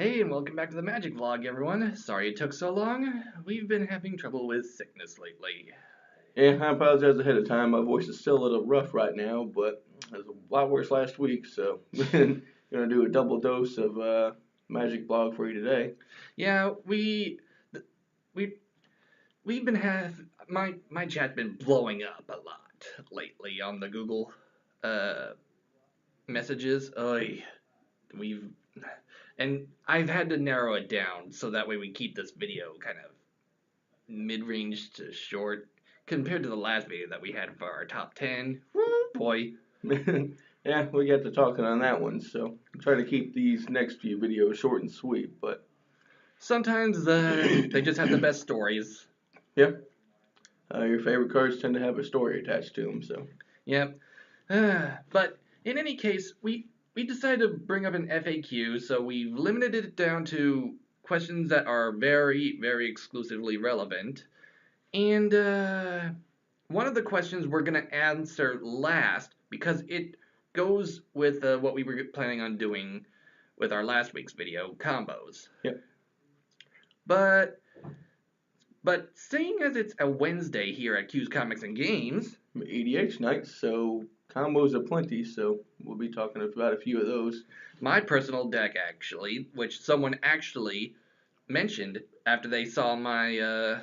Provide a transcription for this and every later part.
Hey, and welcome back to the Magic Vlog, everyone. Sorry it took so long. We've been having trouble with sickness lately. Yeah, I apologize ahead of time. My voice is still a little rough right now, but it was a lot worse last week, so gonna do a double dose of magic blog for you today. Yeah, we we've been have my chat's been blowing up a lot lately on the Google uh messages. Oy, we've and I've had to narrow it down so that way we keep this video kind of mid-range to short compared to the last video that we had for our top 10. Woo boy. Yeah, we got to talking on that one, so I'm trying to keep these next few videos short and sweet, but Sometimes they just have the best stories. yeah, your favorite cards tend to have a story attached to them, so. Yep. But in any case, we decided to bring up an FAQ, so we've limited it down to questions that are very, very exclusively relevant. And one of the questions we're going to answer last because it goes with what we were planning on doing with our last week's video, combos. Yep. But seeing as it's a Wednesday here at Q's Comics and Games, EDH nights, so combos aplenty, so we'll be talking about a few of those. my personal deck actually, which someone actually mentioned after they saw my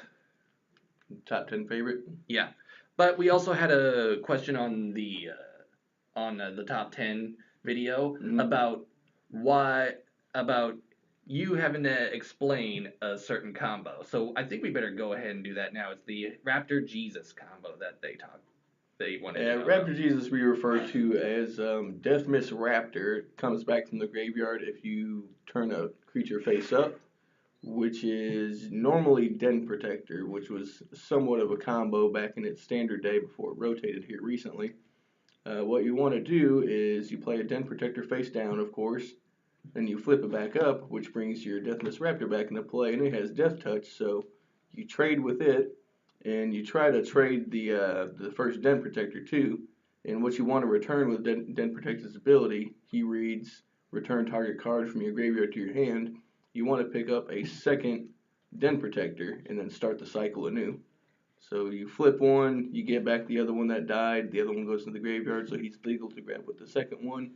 Top 10 favorite. yeah. But we also had a question on the top 10 video about why about you having to explain a certain combo. So I think we better go ahead and do that now. It's the Raptor Jesus combo that they wanted to know Raptor about. Jesus we refer to as Death Miss Raptor. It comes back from the graveyard if you turn a creature face up, which is normally Den Protector, which was somewhat of a combo back in its standard day before it rotated here recently. What you want to do is you play a Den Protector face down, of course, then you flip it back up, which brings your Death Miss Raptor back into play, and it has Death Touch, so you trade with it, and you try to trade the first Den Protector too. And what you want to return with Den Protector's ability, he reads return target card from your graveyard to your hand. You want to pick up a second Den Protector and then start the cycle anew. So you flip one, you get back the other one that died, the other one goes to the graveyard, so he's legal to grab with the second one,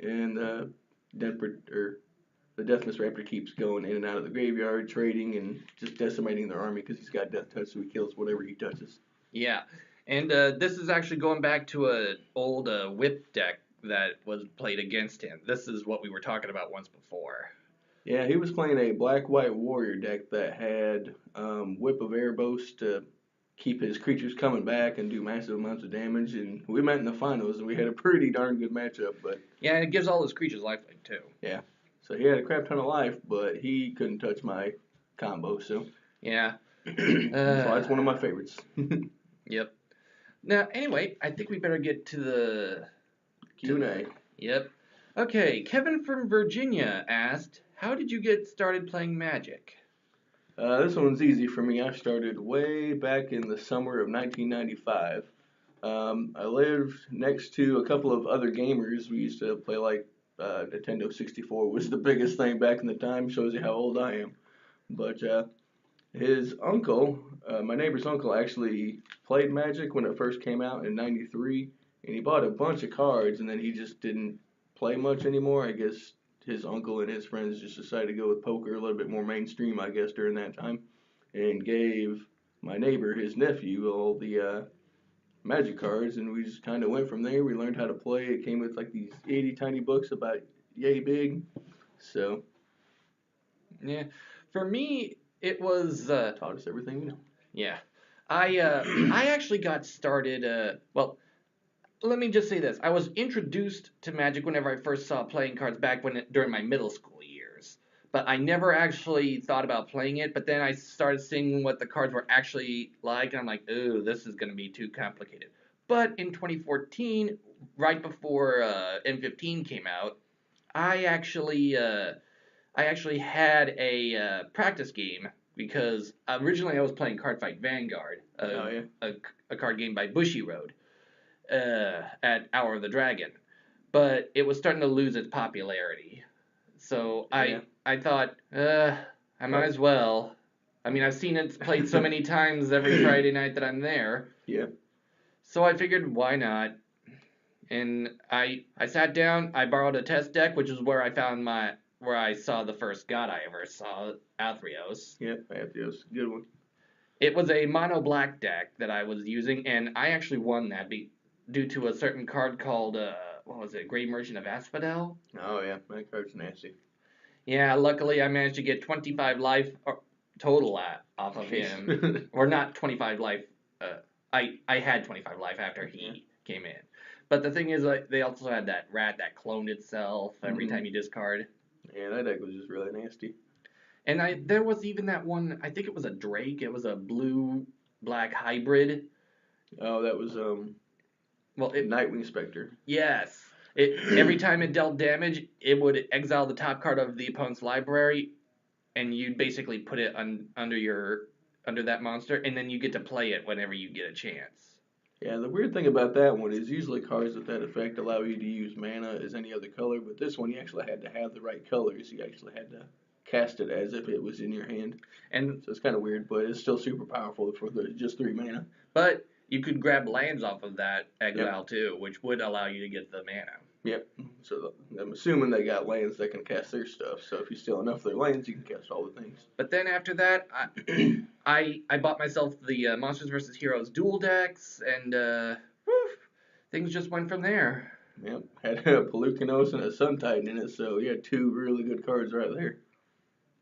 and the Death Miss Raptor keeps going in and out of the graveyard, trading and just decimating their army because he's got Death Touch, so he kills whatever he touches. Yeah. And this is actually going back to an old whip deck that was played against him. This is what we were talking about once before. Yeah, he was playing a black-white warrior deck that had Whip of Erebos to keep his creatures coming back and do massive amounts of damage. And we met in the finals, and we had a pretty darn good matchup. But yeah, and it gives all his creatures lifelink too. Yeah, so he had a crap ton of life, but he couldn't touch my combo. So yeah, so that's one of my favorites. Yep. Now, anyway, I think we better get to the Q&A. Yep. Okay, Kevin from Virginia asked, "How did you get started playing Magic?" This one's easy for me. I started way back in the summer of 1995. I lived next to a couple of other gamers. We used to play like Nintendo 64 was the biggest thing back in the time. Shows you how old I am. But his uncle, my neighbor's uncle, actually played Magic when it first came out in '93, and he bought a bunch of cards, and then he just didn't play much anymore. I guess his uncle and his friends just decided to go with poker, a little bit more mainstream, I guess, during that time, and gave my neighbor, his nephew, all the Magic cards, and we just kind of went from there. We learned how to play. It came with like these itty tiny books about yay big, so Yeah, for me, it was taught us everything we know. yeah. I actually got started. Well, let me just say this: I was introduced to Magic whenever I first saw playing cards back during my middle school years. But I never actually thought about playing it. But then I started seeing what the cards were actually like, and I'm like, ooh, this is gonna be too complicated. But in 2014, right before M15 came out, I actually had a practice game because originally I was playing Cardfight Vanguard, Oh yeah. a card game by Bushiroad at Hour of the Dragon, but it was starting to lose its popularity. So Yeah. I thought, I might as well. I mean, I've seen it played so many times every Friday night that I'm there. Yeah. So I figured, why not? And I sat down. I borrowed a test deck, which is where I saw the first god I ever saw, Athreos. Yep. Athleos, good one. It was a mono black deck that I was using, and I actually won that due to a certain card called what was it, Great Merchant of Asphodel? Oh yeah, that card's nasty. Yeah, luckily I managed to get 25 life total off of him, or not 25 life. I had 25 life after he came in, but the thing is, like, they also had that rat that cloned itself every time you discard. Yeah, that deck was just really nasty. And there was even that one. I think it was a Drake. It was a blue black hybrid. Oh, that was Well, Nightwing Spectre. yes. Every time it dealt damage, it would exile the top card of the opponent's library, and you'd basically put it under that monster, and then you get to play it whenever you get a chance. Yeah, the weird thing about that one is usually cards with that effect allow you to use mana as any other color, but this one you actually had to have the right colors. You actually had to cast it as if it was in your hand. And So it's kind of weird, but it's still super powerful for just 3 mana. but you could grab lands off of that exile too, which would allow you to get the mana. Yep. So I'm assuming they got lands that can cast their stuff. So if you steal enough of their lands, you can cast all the things. But then after that, I bought myself the Monsters vs. Heroes dual decks, and things just went from there. Yep. Had a Pelucanos and a Sun Titan in it, so you had 2 really good cards right there.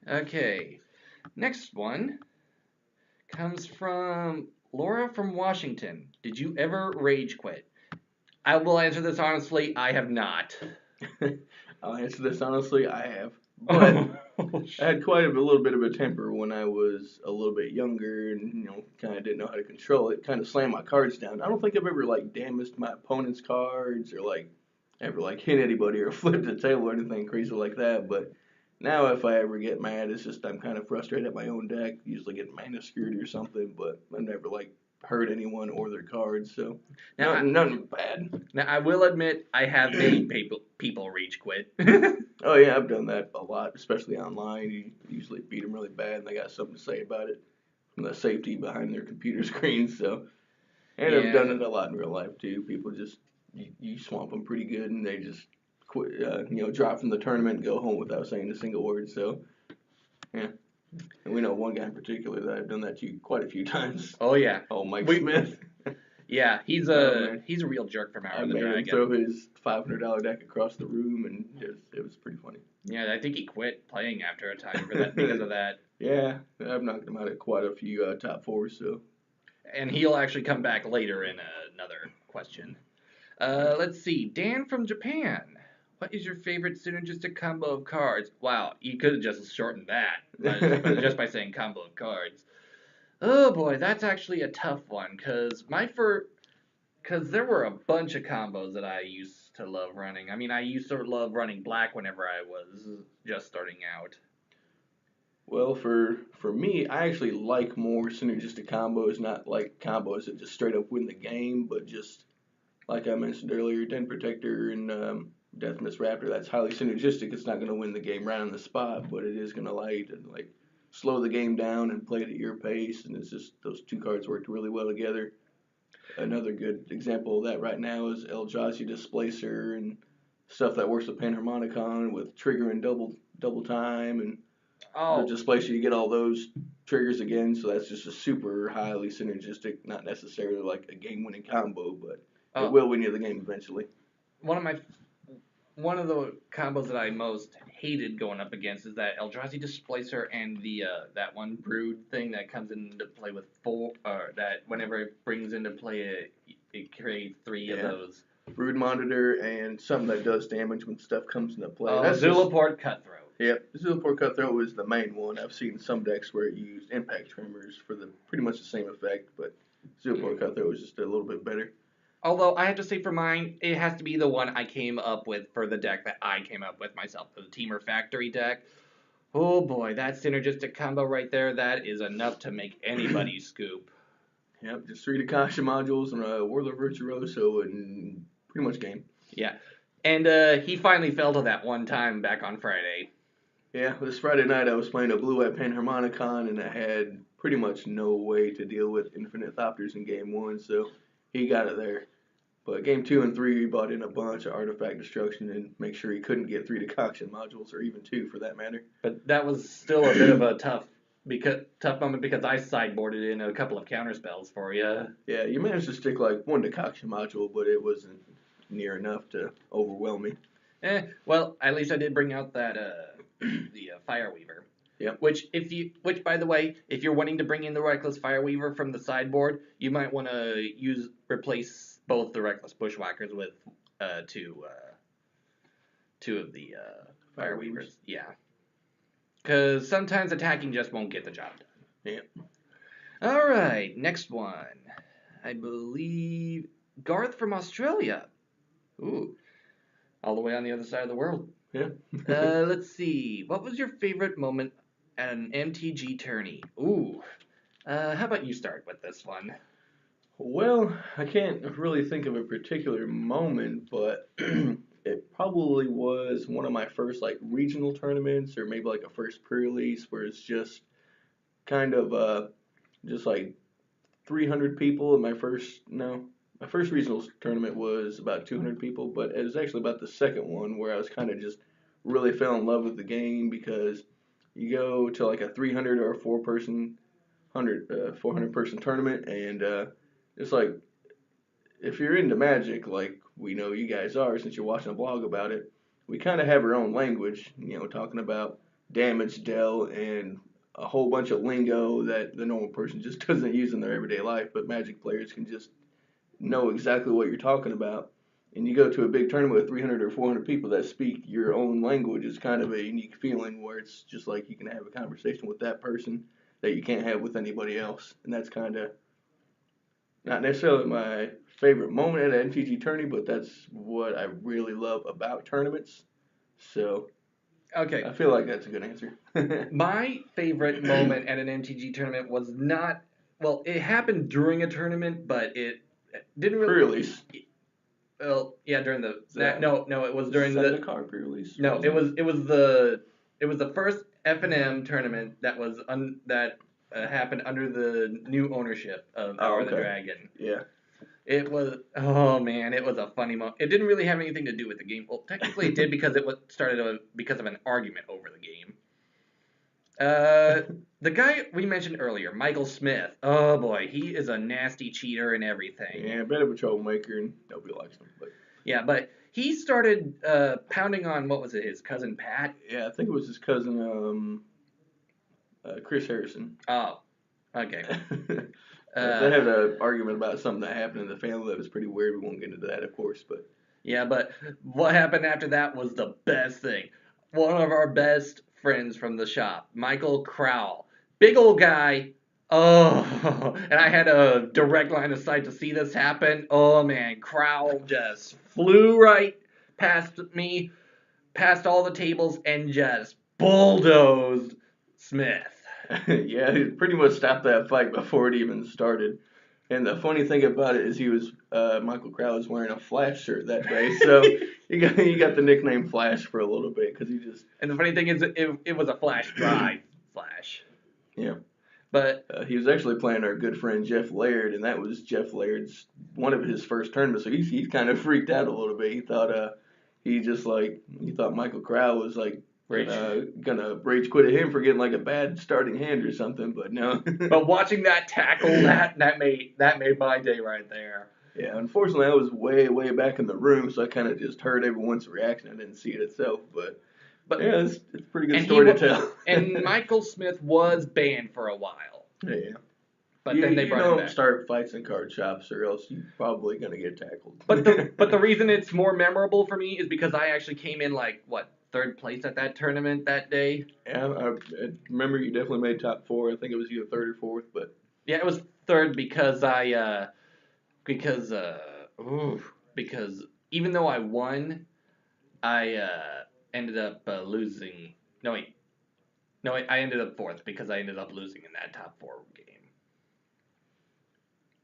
Okay, next one comes from Laura from Washington. Did you ever rage quit? I will answer this honestly. I have not. I'll answer this honestly. I have, but I had quite a little bit of a temper when I was a little bit younger, and kind of didn't know how to control it. Kind of slammed my cards down. I don't think I've ever damaged my opponent's cards or ever hit anybody or flipped the table or anything crazy like that. But now if I ever get mad, it's just I'm kind of frustrated at my own deck. Usually get mana screwed or something, but I've never hurt anyone or their cards. So nothing bad. Now I will admit I have made people rage quit. Oh yeah, I've done that a lot, especially online. You usually beat them really bad, and they got something to say about it from the safety behind their computer screens. So, and I've done it a lot in real life too. People just you swamp them pretty good, and they just quit. Drop from the tournament and go home without saying a single word. So, yeah. And we know one guy in particular that I've done that to quite a few times. Oh yeah. Oh, Mike Smith. Yeah, he's a real jerk from Hour of the Dragon. I made him throw his $500 deck across the room, and it was pretty funny. Yeah, I think he quit playing after a time because of that. Yeah, I've knocked him out at quite a few top fours. So. And he'll actually come back later in another question. Let's see, Dan from Japan. What is your favorite synergistic combo of cards? Wow, you could have just shortened that, but just by saying combo of cards. Oh boy, that's actually a tough one, because there were a bunch of combos that I used to love running. I mean, I used to love running black whenever I was just starting out. Well, for me, I actually like more synergistic combos, not like combos that just straight up win the game, but just like I mentioned earlier, Den Protector and Death Miss Raptor. That's highly synergistic. It's not going to win the game right on the spot, but it is going to allow you to slow the game down and play it at your pace. And it's just those 2 cards worked really well together. Another good example of that right now is Eldrazi Displacer and stuff that works with Panharmonicon with trigger and double time and the Displacer. You get all those triggers again, so that's just a super highly synergistic, not necessarily like a game-winning combo, but it will win you the game eventually. One of the combos that I most hated going up against is that Eldrazi Displacer and the that one Brood thing that comes into play with 4, that whenever it brings into play it creates 3 of those. Brood Monitor and something that does damage when stuff comes into play. Zulaport Cutthroat. Yep, Zulaport Cutthroat was the main one. I've seen some decks where it used Impact Tremors for pretty much the same effect, but Zulaport Cutthroat was just a little bit better. Although, I have to say for mine, it has to be the one I came up with for the deck that I came up with myself, the Teamer Factory deck. Oh boy, that synergistic combo right there, that is enough to make anybody scoop. Yep, just 3 Akasha modules and a Warlord Virtuoso and pretty much game. Yeah. And he finally fell to that one time back on Friday. Yeah, this Friday night I was playing a blue-eyed Panharmonicon, and I had pretty much no way to deal with Infinite Thopters in game one, so he got it there. But game two and three, he bought in a bunch of artifact destruction and make sure he couldn't get 3 decoction modules, or even 2 for that matter. But that was still a bit of a tough moment because I sideboarded in a couple of counter spells for you. Yeah, you managed to stick like 1 decoction module, but it wasn't near enough to overwhelm me. Well, at least I did bring out that the Fireweaver. Yep. Which by the way, if you're wanting to bring in the Reckless Fireweaver from the sideboard, you might want to replace both the Reckless Bushwhackers with two of the Fireweavers. Yeah. Because sometimes attacking just won't get the job done. Yep. All right, next one. I believe Garth from Australia. Ooh, all the way on the other side of the world. Yeah. Let's see. What was your favorite moment at an MTG tourney? Ooh. How about you start with this one? Well, I can't really think of a particular moment, but it probably was one of my first like regional tournaments, or maybe like a first pre-release where it's just kind of just like 300 people. And my first regional tournament was about 200 people, but it was actually about the second one where I was kind of just really fell in love with the game, because you go to like a 300 or a 400 person tournament, and it's like, if you're into Magic, like we know you guys are since you're watching a blog about it, we kind of have our own language, talking about damage dealt and a whole bunch of lingo that the normal person just doesn't use in their everyday life, but Magic players can just know exactly what you're talking about. And you go to a big tournament with 300 or 400 people that speak your own language, it's kind of a unique feeling where it's just like you can have a conversation with that person that you can't have with anybody else. And that's kind of not necessarily my favorite moment at an MTG tourney, but that's what I really love about tournaments. So Okay. I feel like that's a good answer. My favorite moment at an MTG tournament was not, well, it happened during a tournament, but it didn't really. Pre-release. Well, yeah, during the no, it was during the card pre-release. No, it was the first F&M tournament that was happened under the new ownership of Power of the Dragon. Yeah. It was, oh man, it was a funny moment. It didn't really have anything to do with the game. Well, technically it did, because it started because of an argument over the game. The guy we mentioned earlier, Michael Smith. Oh boy, he is a nasty cheater and everything. Yeah, a bit of a troublemaker, and nobody likes him. But yeah, but he started pounding on, what was it, his cousin Pat? Yeah, I think it was his cousin, Chris Harrison. Oh, okay. They had an argument about something that happened in the family that was pretty weird. We won't get into that, of course, but yeah, but what happened after that was the best thing. One of our best friends from the shop, Michael Crowell, big old guy. Oh, and I had a direct line of sight to see this happen. Oh man, Crowell just flew right past me, past all the tables, and just bulldozed Smith. Yeah, he pretty much stopped that fight before it even started. And the funny thing about it is Michael Crowell was wearing a Flash shirt that day, so he got the nickname Flash for a little bit, because he just. And the funny thing is, it was a Flash drive Flash. Yeah. But he was actually playing our good friend Jeff Laird, and that was Jeff Laird's one of his first tournaments. So he's kind of freaked out a little bit. He thought he thought Michael Crowell was like gonna rage quit at him for getting like a bad starting hand or something, but no. But watching that tackle, that made my day right there. Yeah, unfortunately I was way back in the room, so I kind of just heard everyone's reaction. I didn't see it itself, but yeah, it's a pretty good story to tell. And Michael Smith was banned for a while. Yeah. But then they brought him back. You don't start fights in card shops, or else you're probably gonna get tackled. But the reason it's more memorable for me is because I actually came in third place at that tournament that day. Yeah, I remember you definitely made top 4. I think it was either third or fourth, but yeah, it was third because even though I won, I ended up losing. I ended up fourth because I ended up losing in that top 4 game.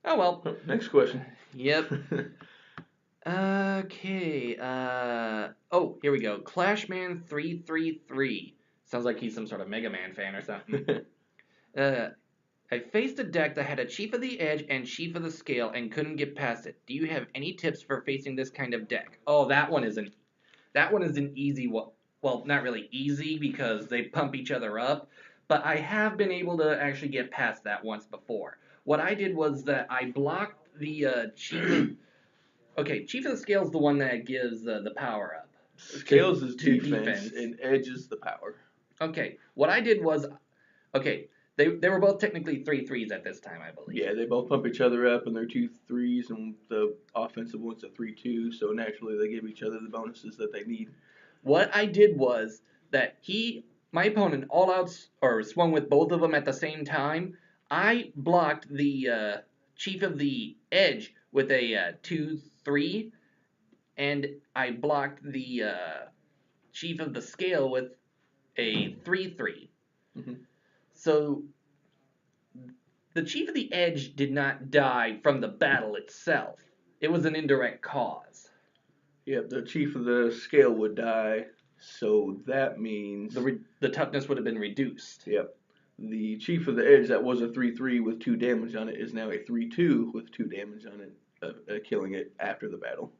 Oh well. Next question. Yep. Okay. Oh, here we go. Clashman333. Sounds like he's some sort of Mega Man fan or something. Uh, I faced a deck that had a Chief of the Edge and Chief of the Scale and couldn't get past it. Do you have any tips for facing this kind of deck? Oh, that one is an easy one. Well, not really easy because they pump each other up, but I have been able to actually get past that once before. What I did was that I blocked the Chief of... Okay, Chief of the Scale is the one that gives the power up. Scales is to defense, and Edge is the power. Okay, what I did was... Okay, they were both technically 3/3s at this time, I believe. Yeah, they both pump each other up, and they're 2/3s, and the offensive one's a 3/2. So naturally, they give each other the bonuses that they need. What I did was that my opponent, all outs or swung with both of them at the same time. I blocked the Chief of the Edge with a 2/3, and I blocked the Chief of the Scale with a 3/3. Mm-hmm. So the Chief of the Edge did not die from the battle itself. It was an indirect cause. Yep, the Chief of the Scale would die, so that means... The toughness would have been reduced. Yep. The Chief of the Edge that was a 3/3 with 2 damage on it is now a 3/2 with 2 damage on it, killing it after the battle.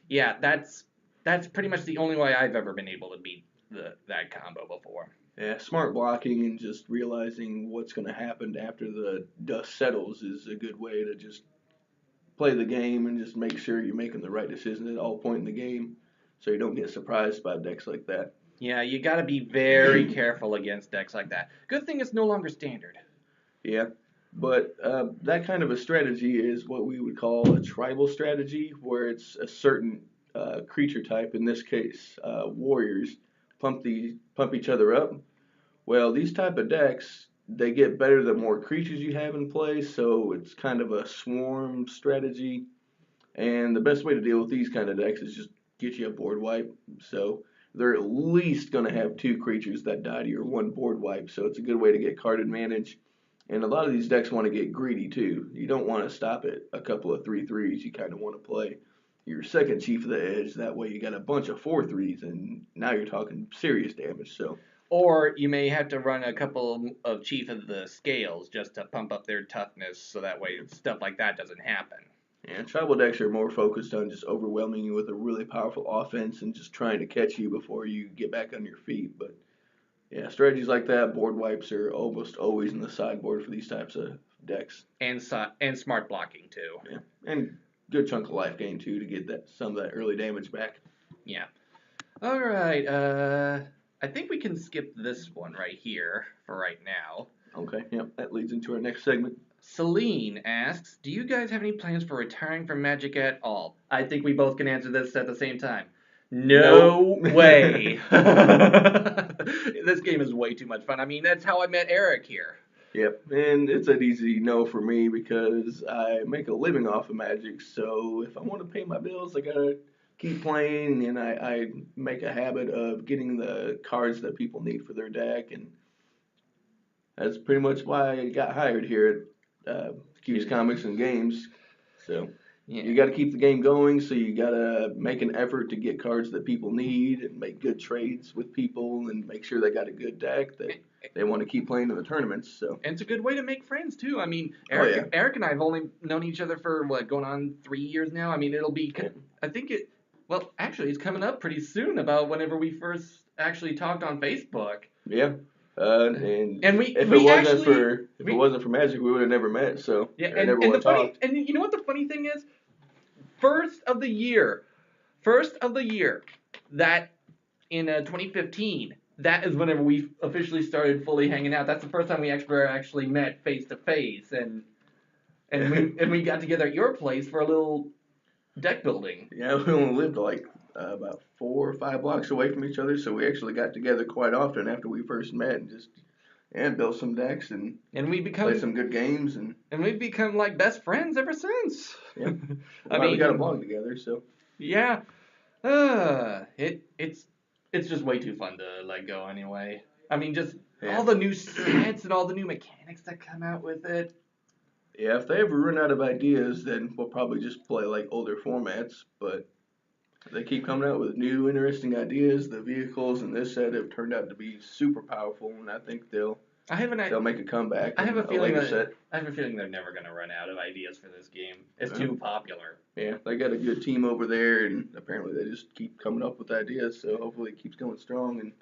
Yeah, that's pretty much the only way I've ever been able to beat that combo before. Yeah, smart blocking and just realizing what's going to happen after the dust settles is a good way to just play the game and just make sure you're making the right decision at all point in the game so you don't get surprised by decks like that. Yeah, you got to be very careful against decks like that. Good thing it's no longer standard. Yeah, but that kind of a strategy is what we would call a tribal strategy, where it's a certain creature type, in this case warriors, pump each other up. Well, these type of decks, they get better the more creatures you have in play, so it's kind of a swarm strategy. And the best way to deal with these kind of decks is just get you a board wipe. So they're at least going to have 2 creatures that die to your 1 board wipe, so it's a good way to get card advantage. And a lot of these decks want to get greedy too. You don't want to stop at a couple of 3/3s. You kind of want to play your second Chief of the Edge. That way you got a bunch of 4/3s, and now you're talking serious damage. So. Or you may have to run a couple of Chief of the Scales just to pump up their toughness so that way stuff like that doesn't happen. And tribal decks are more focused on just overwhelming you with a really powerful offense and just trying to catch you before you get back on your feet. But yeah, strategies like that, board wipes are almost always in the sideboard for these types of decks. And smart blocking too. Yeah, and good chunk of life gain too to get some of that early damage back. Yeah. All right. I think we can skip this one right here for right now. Okay. Yep. That leads into our next segment. Celine asks, do you guys have any plans for retiring from Magic at all? I think we both can answer this at the same time. No way. This game is way too much fun. I mean, that's how I met Eric here. Yep, and it's an easy no for me because I make a living off of Magic, so if I want to pay my bills, I gotta keep playing, and I make a habit of getting the cards that people need for their deck, and that's pretty much why I got hired here at QACombo and Games. So Yeah. you got to keep the game going, so you got to make an effort to get cards that people need and make good trades with people and make sure they got a good deck that they want to keep playing in the tournaments. So. And it's a good way to make friends too. I mean, yeah. Eric and I have only known each other for going on 3 years now. I mean, it'll be, I think it, well, actually, it's coming up pretty soon about whenever we first actually talked on Facebook. Yeah. And if it wasn't for Magic, we would have never met. So yeah, and you know what the funny thing is? First of the year, that in 2015, that is whenever we officially started fully hanging out. That's the first time we actually met face to face, and we got together at your place for a little deck building. Yeah, we only lived like about 4 or 5 blocks away from each other, so we actually got together quite often after we first met and just built some decks and we played some good games and we've become like best friends ever since. Yeah, we got a blog together, so yeah, it's just way too fun to let go anyway. I mean, just all the new sets and all the new mechanics that come out with it. Yeah, if they ever run out of ideas, then we'll probably just play like older formats. But they keep coming out with new, interesting ideas. The vehicles in this set have turned out to be super powerful, and I think I have an they'll make a comeback I have in a a feeling later that set. I have a feeling they're never gonna run out of ideas for this game. It's Yeah. too popular. Yeah, they got a good team over there, and apparently they just keep coming up with ideas. So hopefully it keeps going strong, and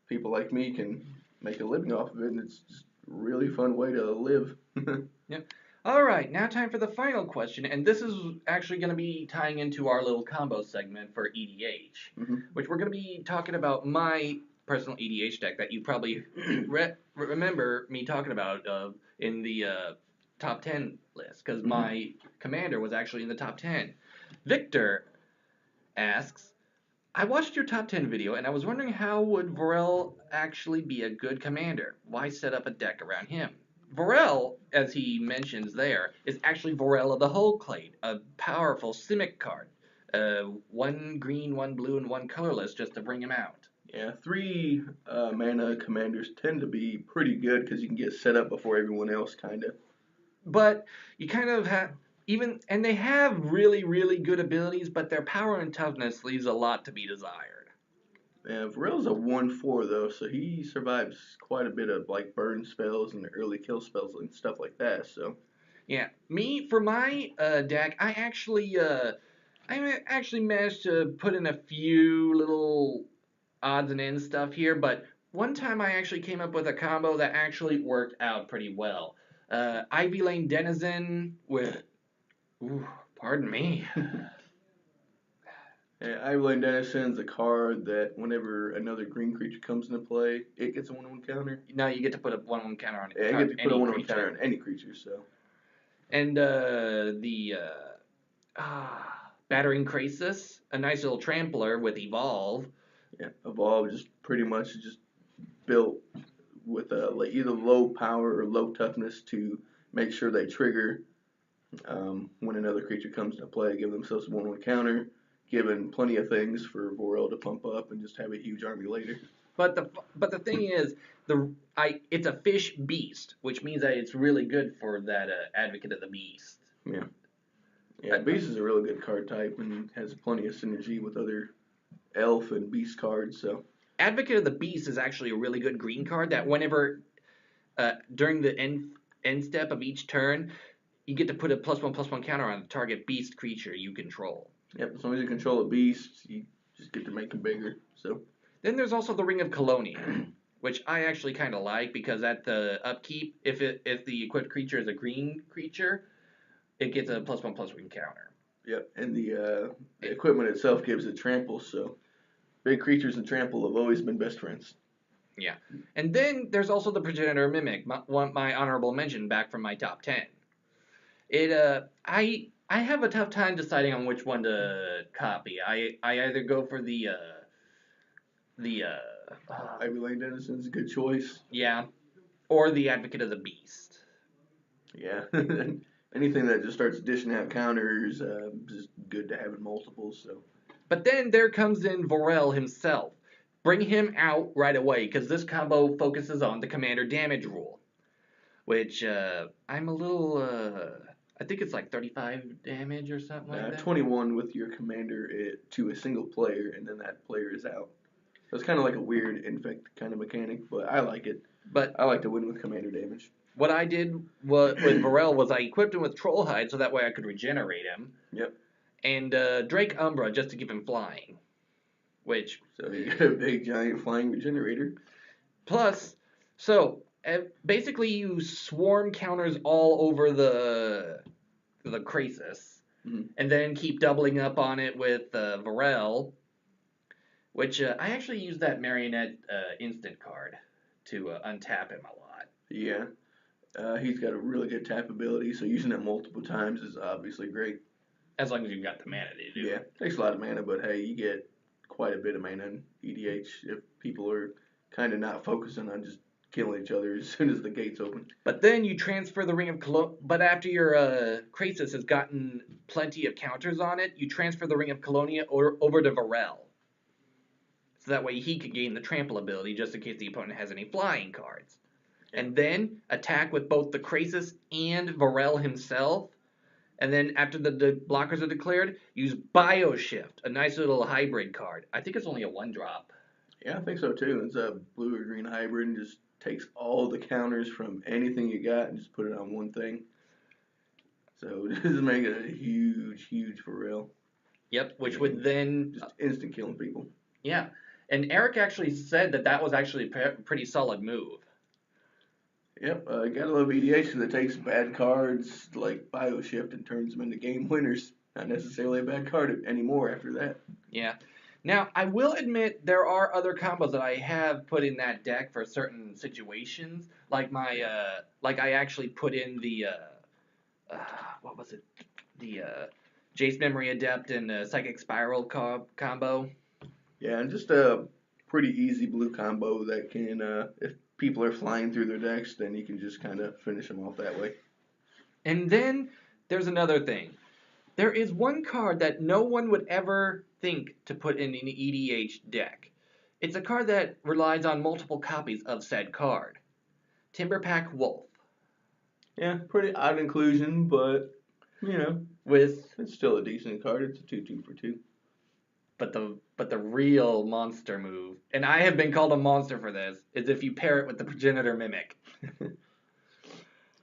people like me can make a living off of it. And it's just a really fun way to live. Yep. All right, now time for the final question, and this is actually going to be tying into our little combo segment for EDH, which we're going to be talking about my personal EDH deck that you probably remember me talking about in the top 10 list, because my commander was actually in the top 10. Victor asks, I watched your top 10 video and I was wondering how would Vorel actually be a good commander? Why set up a deck around him? Vorel, as he mentions there, is actually Vorel of the Whole Clade, a powerful Simic card. One green, one blue, and one colorless just to bring him out. Yeah, 3 mana commanders tend to be pretty good because you can get set up before everyone else, kind of. But you kind of have and they have really, really good abilities, but their power and toughness leaves a lot to be desired. Yeah, Varel's a 1/4 though, so he survives quite a bit of like burn spells and early kill spells and stuff like that. So yeah, for my deck, I actually managed to put in a few little odds and ends stuff here, but one time I actually came up with a combo that actually worked out pretty well. Ivy Lane Denizen with, pardon me. yeah, Ivy Denizen's a card that whenever another green creature comes into play, it gets a 1/1 counter. No, you get to put a 1/1 counter on it. Yeah, you get to put a 1/1 counter on any creature. So. And Battering Krasis, a nice little trampler with Evolve. Yeah, Evolve just pretty much just built with like either low power or low toughness to make sure they trigger when another creature comes into play, give themselves a 1/1 counter, giving plenty of things for Vorel to pump up and just have a huge army later. But the thing is, it's a fish beast, which means that it's really good for that Advocate of the Beast. Yeah. Yeah, Beast is a really good card type and has plenty of synergy with other Elf and Beast cards. So Advocate of the Beast is actually a really good green card that whenever during the end step of each turn, you get to put a +1/+1 counter on the target beast creature you control. Yep, as long as you control a beast, you just get to make them bigger. So then there's also the Ring of Colonia, which I actually kind of like because at the upkeep, if the equipped creature is a green creature, it gets a +1/+1 counter. Yep, and the equipment itself gives it trample, so big creatures and trample have always been best friends. Yeah, and then there's also the Progenitor Mimic, my honorable mention back from my top 10. I have a tough time deciding on which one to copy. I either go for the Ivy Lane Denizen's a good choice. Yeah, or the Advocate of the Beast. Yeah, anything that just starts dishing out counters is good to have in multiples. So. But then there comes in Vorel himself. Bring him out right away because this combo focuses on the commander damage rule, which I'm a little. I think it's like 35 damage or something like that. 21 with your commander to a single player, and then that player is out. So it's kind of like a weird infect kind of mechanic, but I like it. But I like to win with commander damage. What I did with Vorel was I equipped him with Trollhide so that way I could regenerate him. Yep. And Drake Umbra just to give him flying. Which. So you got a big giant flying regenerator. Plus, so basically you swarm counters all over the Krasis. Mm-hmm. And then keep doubling up on it with Vorel. Which I actually used that Marionette instant card to untap him a lot. Yeah. He's got a really good tap ability, so using it multiple times is obviously great. As long as you've got the mana to do it. Yeah, takes a lot of mana, but hey, you get quite a bit of mana in EDH if people are kind of not focusing on just killing each other as soon as the gates open. But then you transfer the Ring of Colonia. But after your Krasis has gotten plenty of counters on it, you transfer the Ring of Colonia over to Vorel. So that way he could gain the trample ability just in case the opponent has any flying cards. and then attack with both the Krasis and Varel himself. And then after the blockers are declared, use Bioshift, a nice little hybrid card. I think it's only a 1-drop. Yeah, I think so too. It's a blue or green hybrid and just takes all the counters from anything you got and just put it on one thing. So this is making it a huge for real. Yep, which would then just instant killing people. Yeah, and Eric actually said that was actually a pretty solid move. Yep, gotta love EDH because it takes bad cards like Bioshift and turns them into game winners. Not necessarily a bad card anymore after that. Yeah. Now, I will admit there are other combos that I have put in that deck for certain situations. Like I actually put in the, what was it? The Jace Memory Adept and Psychic Spiral combo. Yeah, and just a pretty easy blue combo that can, if people are flying through their decks, then you can just kind of finish them off that way. And then there's another thing. There is one card that no one would ever think to put in an EDH deck. It's a card that relies on multiple copies of said card. Timberpack Wolf. Yeah, pretty odd inclusion, but, it's still a decent card. It's a 2/2 for 2. But the real monster move, and I have been called a monster for this, is if you pair it with the Progenitor Mimic.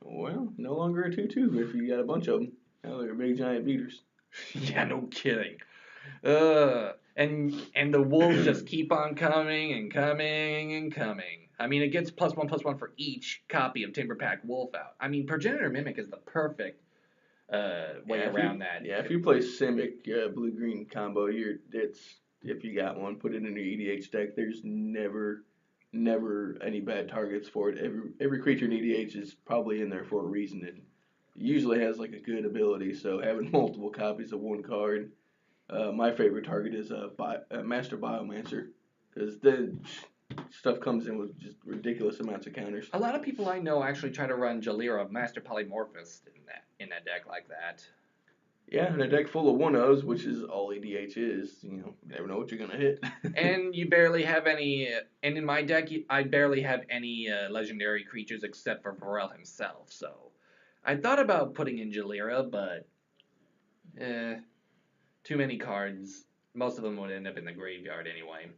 Well, no longer a 2/2 if you got a bunch of them. Now they're big giant beaters. Yeah, no kidding. And the wolves just keep on coming and coming and coming. I mean, it gets +1/+1 for each copy of Timberpack Wolf out. I mean, Progenitor Mimic is the perfect way around that. Yeah, if you play Simic blue-green combo, if you got one, put it in your EDH deck. There's never any bad targets for it. Every creature in EDH is probably in there for a reason. It usually has like a good ability, so having multiple copies of one card. My favorite target is Master Biomancer, because the stuff comes in with just ridiculous amounts of counters. A lot of people I know actually try to run Jalira, Master Polymorphist, in that deck like that. Yeah, in a deck full of 1/0s, which is all EDH is, you never know what you're gonna hit. And you barely have any. And in my deck, I barely have any legendary creatures except for Varel himself. So I thought about putting in Jalira, but too many cards. Most of them would end up in the graveyard anyway.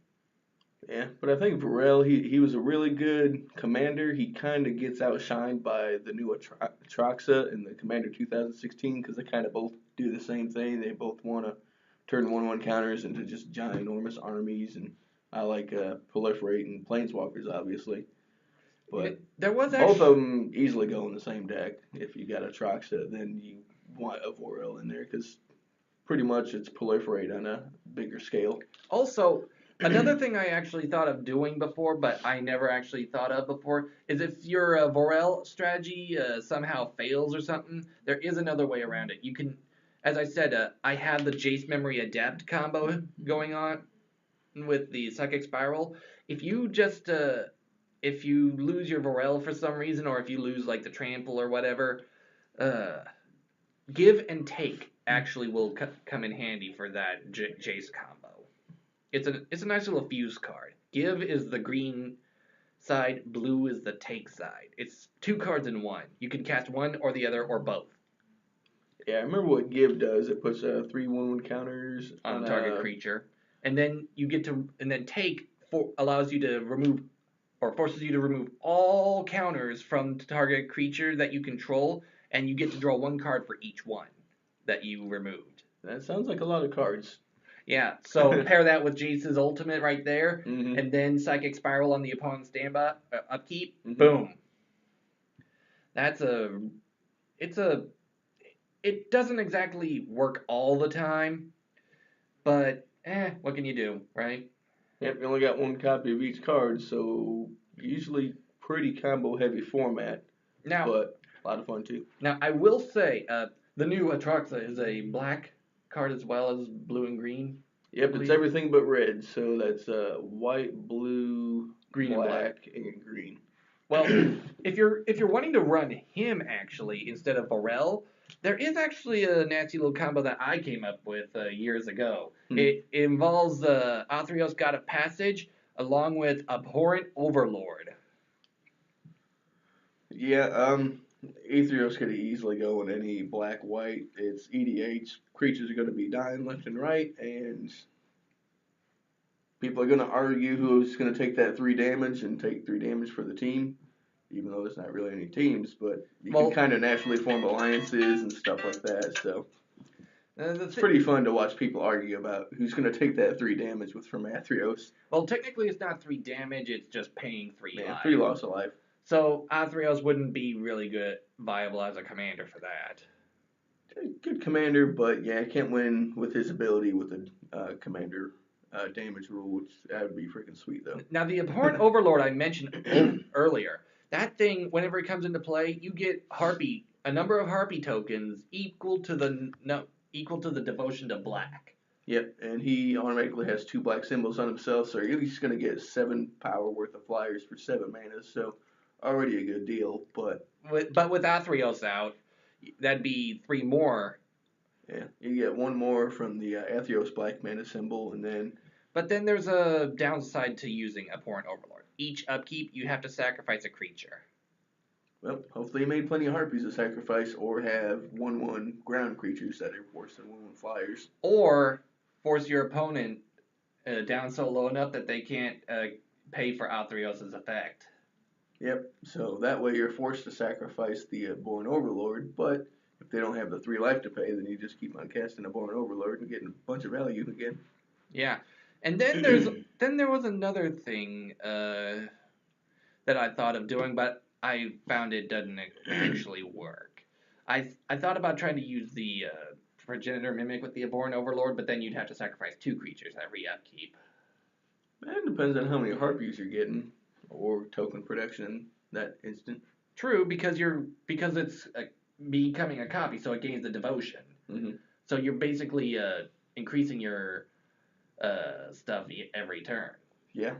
Yeah, but I think Varel, he was a really good commander. He kind of gets outshined by the new Atraxa and the Commander 2016 because they kind of both do the same thing. They both want to turn 1/1 counters into just giant, enormous armies, and I like proliferate and planeswalkers, obviously. But there was both of them easily go in the same deck. If you got Atraxa, then you want a Varel in there because pretty much it's proliferate on a bigger scale. Also, another thing I actually thought of doing before, but I never actually thought of before, is if your Varel strategy somehow fails or something, there is another way around it. You can, as I said, I have the Jace Memory Adept combo going on with the Psychic Spiral. If you just, if you lose your Varel for some reason, or if you lose like the Trample or whatever, give and take actually will come in handy for that Jace combo. It's a nice little fuse card. Give is the green side, blue is the take side. It's 2 cards in one. You can cast one or the other or both. Yeah, I remember what Give does. It puts 3/1/1 counters on target creature, and then take allows you to remove or forces you to remove all counters from the target creature that you control, and you get to draw 1 card for each one that you removed. That sounds like a lot of cards. Yeah, so pair that with Jace's ultimate right there, mm-hmm. and then Psychic Spiral on the opponent's standby upkeep. Mm-hmm. Boom. It doesn't exactly work all the time, but what can you do, right? Yep, you only got 1 copy of each card, so usually pretty combo heavy format. Now, but a lot of fun too. Now I will say, the new Atraxa is a black card as well as blue and green. Yep, it's everything but red, so that's white, blue, green, black, and green. Well, if you're wanting to run him actually instead of Varel, there is actually a nasty little combo that I came up with years ago. It involves Athreos God of Passage along with Abhorrent Overlord. Yeah, Aetherios could easily go in any black white. It's EDH. Creatures are going to be dying left and right, and people are going to argue who's going to take that 3 damage and take 3 damage for the team, even though there's not really any teams, but you can Well, kind of naturally form alliances and stuff like that. So the it's thi- pretty fun to watch people argue about who's going to take that 3 damage with from Aetherios. well, technically it's not 3 damage. It's just paying 3 Man, life. 3 loss of life. So Athreos wouldn't be really good, viable as a commander for that. Good commander, but yeah, can't win with his ability with the commander damage rule, which that would be freaking sweet though. Now the abhorrent overlord I mentioned earlier, that thing whenever it comes into play, you get a number of harpy tokens equal to the no, equal to the devotion to black. Yep, and he automatically has 2 black symbols on himself, so you're at least going to get 7 power worth of flyers for 7 mana, so already a good deal, but But with Athreos out, that'd be 3 more. yeah, you get 1 more from the Athreos black mana symbol, and then But then there's a downside to using abhorrent overlord. Each upkeep, you have to sacrifice a creature. well, hopefully you made plenty of harpies to sacrifice, or have 1/1 ground creatures that are worse than 1/1 flyers. Or force your opponent down so low enough that they can't pay for Athreos' effect. Yep, so that way you're forced to sacrifice the Born Overlord, but if they don't have the 3 life to pay, then you just keep on casting a Born Overlord and getting a bunch of value again. Yeah, and then there was another thing that I thought of doing, but I found it doesn't actually work. I thought about trying to use the progenitor mimic with the abhorrent overlord, but then you'd have to sacrifice 2 creatures every upkeep. It depends on how many harpies you're getting, or token production in that instant. True, because it's becoming a copy, so it gains the devotion. Mm-hmm. So you're basically increasing your stuff every turn. Yeah.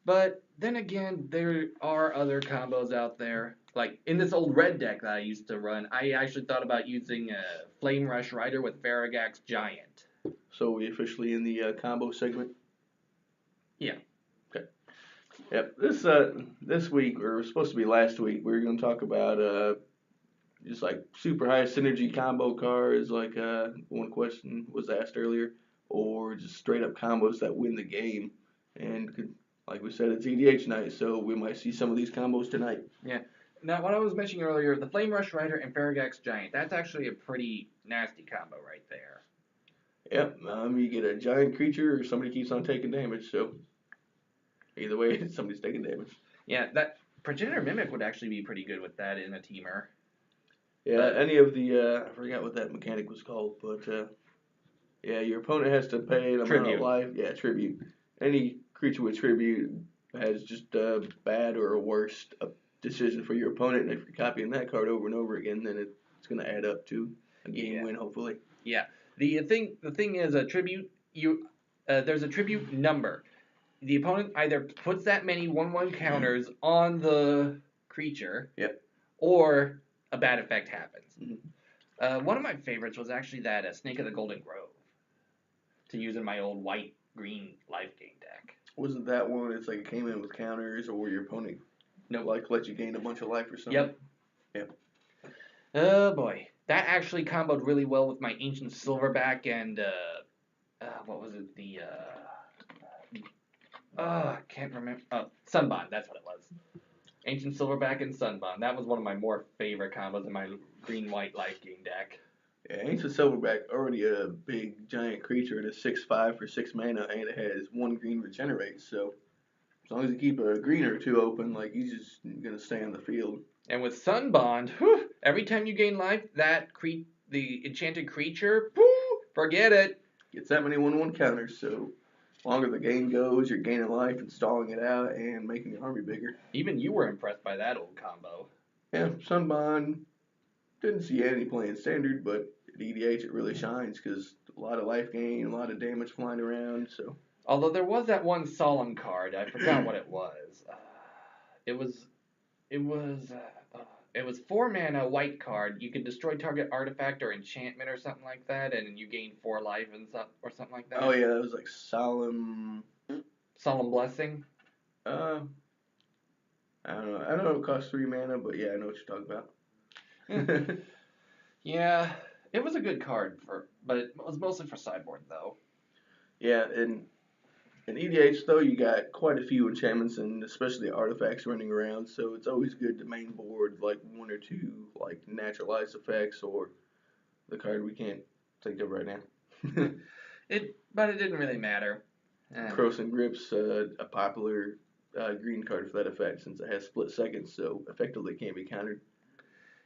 But then again, there are other combos out there. Like in this old red deck that I used to run, I actually thought about using a Flame Rush Rider with Farragax Giant. So we officially in the combo segment. Yeah. Okay. Yep. This week, or it was supposed to be last week, we were going to talk about just like super high synergy combo cards, like one question was asked earlier, or just straight up combos that win the game. And like we said, it's EDH night, so we might see some of these combos tonight. Yeah. Now, what I was mentioning earlier, the Flame Rush Rider and Farragax Giant, that's actually a pretty nasty combo right there. Yep. You get a giant creature, or somebody keeps on taking damage. So either way, somebody's taking damage. Yeah, that Progenitor Mimic would actually be pretty good with that in a teamer. Yeah. But Any of the I forgot what that mechanic was called, but yeah, your opponent has to pay an amount of life. Yeah, tribute. Any creature with tribute has just a bad or a worse decision for your opponent, and if you're copying that card over and over again, then it's going to add up to a game win, hopefully. Yeah. The thing is a tribute. There's a tribute number. The opponent either puts that many 1/1 counters on the creature. Yep. Or a bad effect happens. Mm-hmm. One of my favorites was actually that Snake of the Golden Grove to use in my old white-green life gain deck. Wasn't that one? It's like it came in with counters, or your opponent like let you gain a bunch of life or something. Yep. Yep. Oh boy, that actually comboed really well with my Ancient Silverback and what was it? I can't remember. Sunbond. That's what it was. Ancient Silverback and Sunbond. That was one of my more favorite combos in my green-white life gain deck. Yeah, Ancient Silverback already a big giant creature at a 6/5 for 6 mana, and it has 1 green regenerate. So as long as you keep a green or 2 open, like he's just gonna stay on the field. And with Sunbond, every time you gain life, the enchanted creature, forget it. Gets that many 1/1 counters. So longer the game goes, you're gaining life and stalling it out and making your army bigger. Even you were impressed by that old combo. Yeah, Sunbond didn't see any playing standard, but at EDH it really shines because a lot of life gain, a lot of damage flying around. So Although there was that one solemn card, I forgot what it was. It was 4 mana white card. You could destroy target artifact or enchantment or something like that, and you gain 4 life or something like that. Oh yeah, that was like Solemn Blessing. I don't know. I know it costs 3 mana, but yeah, I know what you're talking about. Yeah, it was a good card but it was mostly for sideboard though. Yeah, and in EDH though, you got quite a few enchantments and especially artifacts running around, so it's always good to main board like one or two like naturalized effects or the card we can't think of right now. But it didn't really matter. Croson Grip's a popular green card for that effect since it has split seconds, so effectively can't be countered.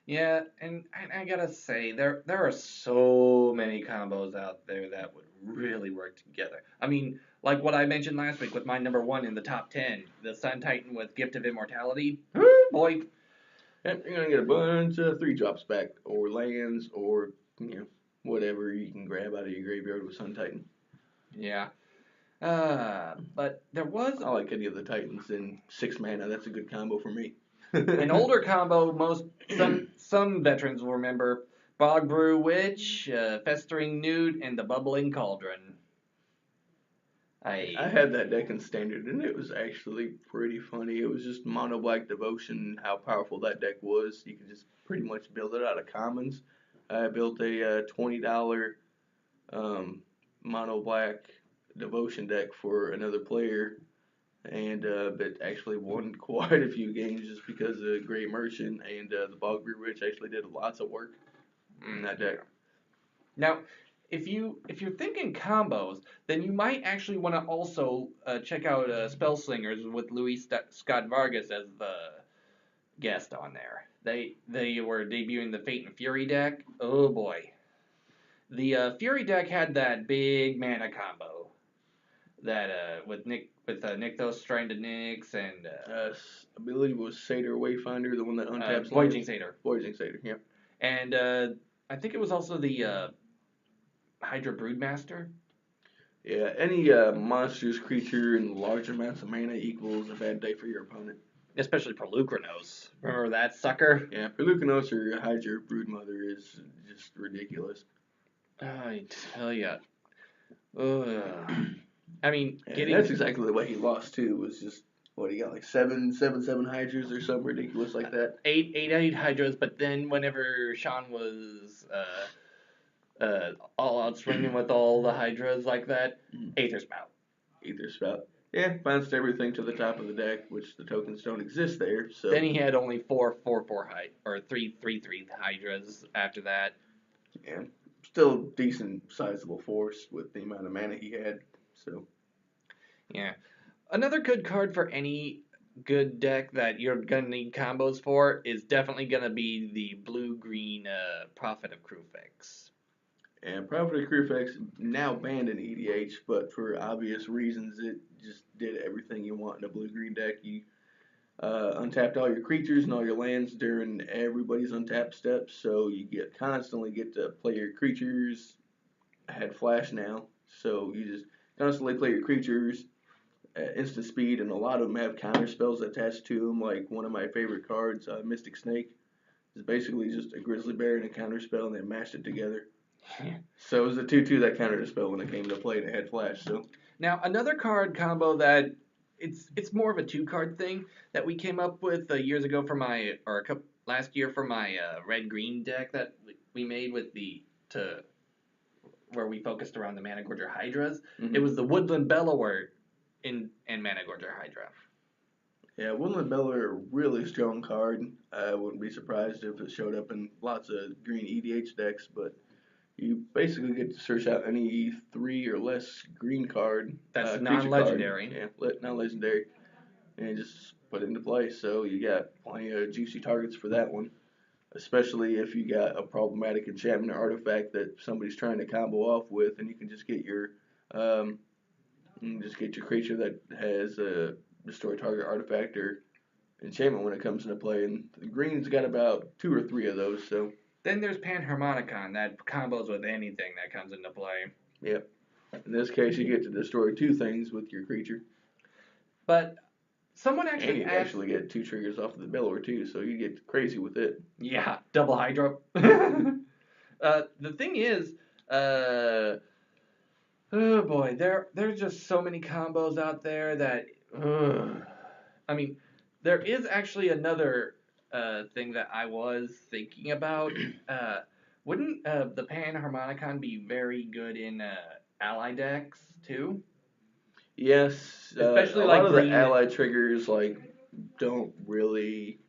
Yeah, and I gotta say, there are so many combos out there that would really work together. I mean, like what I mentioned last week with my number one in the top 10, the Sun Titan with Gift of Immortality. Boy. Yep, you're gonna get a bunch of 3-drops back, or lands, or whatever you can grab out of your graveyard with Sun Titan. Yeah. But there was I like any of the Titans in 6 mana. That's a good combo for me. an older combo. Some veterans will remember: Bog Brew Witch, Festering Newt, and the Bubbling Cauldron. I had that deck in Standard, and it was actually pretty funny. It was just mono black devotion. How powerful that deck was! You could just pretty much build it out of commons. I built a $20 mono black devotion deck for another player, and it actually won quite a few games just because the Great Merchant and the Bog Brew Witch actually did lots of work in that deck. Now, if you're thinking combos, then you might actually want to also check out Spellslingers with Luis Scott Vargas as the guest on there. They were debuting the Fate and Fury deck. Oh boy, the Fury deck had that big mana combo that with Nykthos Stranded Nyx and I believe it was Satyr Wayfinder, the one that untaps Voyaging Satyr. Voyaging Satyr, yep. And I think it was also the Hydra Broodmaster. Yeah, any monstrous creature in large amounts of mana equals a bad day for your opponent. Especially Pelucranos. Remember that sucker? Yeah, Pelucranos or Hydra Broodmother is just ridiculous. I tell ya. I mean, that's exactly the way he lost too. Was just what he got like seven Hydras or something ridiculous like that. Eight Hydras, but then whenever Sean was all out swinging with all the Hydras like that, Aether Spout. Yeah, bounced everything to the top of the deck, which the tokens don't exist there. So then he had only 4/4 or 3/3 Hydras after that. Yeah, still decent sizable force with the amount of mana he had. So yeah, another good card for any good deck that you're gonna need combos for is definitely gonna be the blue-green Prophet of Krufix. And Prophet of Krufix now banned in EDH, but for obvious reasons, it just did everything you want in a blue-green deck. You untapped all your creatures and all your lands during everybody's untap steps, so you constantly get to play your creatures. I had flash now, so you just constantly play your creatures at instant speed, and a lot of them have counter spells attached to them. Like one of my favorite cards, Mystic Snake, is basically just a grizzly bear and a counter spell, and they mashed it together. So it was a 2/2 that countered a spell when it came to play, and it had flash. So now another card combo that it's more of a 2-card thing that we came up with years ago for last year for my red-green deck that we made with where we focused around the Managorger Hydras. Mm-hmm. It was the Woodland Bellower and Managorger Hydra. Yeah, Woodland Bellower, really strong card. I wouldn't be surprised if it showed up in lots of green EDH decks, but you basically get to search out any 3 or less green card. That's non-legendary. Yeah, non-legendary. And just put it into play. So you got plenty of juicy targets for that one. Especially if you got a problematic enchantment or artifact that somebody's trying to combo off with, and you can just get your creature that has a destroy target artifact or enchantment when it comes into play. And the green's got about 2 or 3 of those. So then there's Panharmonicon that combos with anything that comes into play. Yep. In this case, you get to destroy 2 things with your creature. But someone actually actually get 2 triggers off of the Bellower too, so you get crazy with it. Yeah, double Hydra. The thing is, oh boy, there's just so many combos out there that, I mean, There is actually another thing that I was thinking about. Wouldn't the Panharmonicon be very good in ally decks too? Yes, Especially a lot like of the green. allied triggers like don't really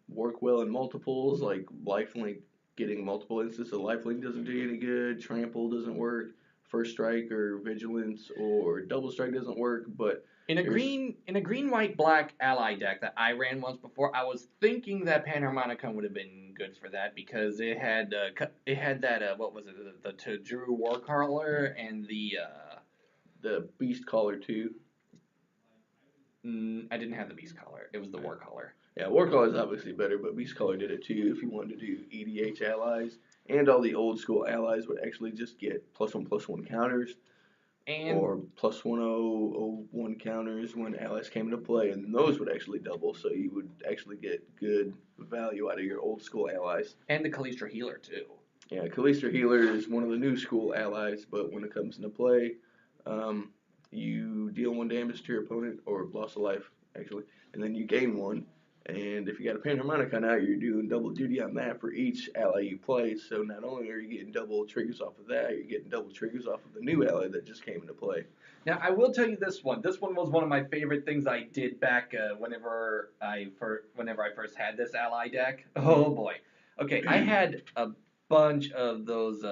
work well in multiples. Like lifelink, getting multiple instances of lifelink doesn't do you any good. Trample doesn't work. First strike or vigilance or double strike doesn't work. But there's In a green white black ally deck that I ran once before, I was thinking that Panharmonicon would have been good for that because it had that what was it, the Tajuru Warcaller and the beast caller too. I didn't have the Beast Caller. It was the Warcaller. Yeah, Warcaller is obviously better, but Beast Caller did it too. If you wanted to do EDH allies, and all the old school allies would actually just get +1/+1 counters And or +1001 counters when allies came into play, and those would actually double, so you would actually get good value out of your old school allies. and the Kalistra Healer too. Yeah, Kalistra Healer is one of the new school allies, but when it comes into play, um, you deal 1 damage to your opponent, or loss of life, actually, and then you gain 1. And if you got a Panharmonicon out, you're doing double duty on that for each ally you play. So not only are you getting double triggers off of that, you're getting double triggers off of the new ally that just came into play. Now I will tell you this one. This one was one of my favorite things I did back whenever I first had this ally deck. Oh boy. Okay, I had a bunch of those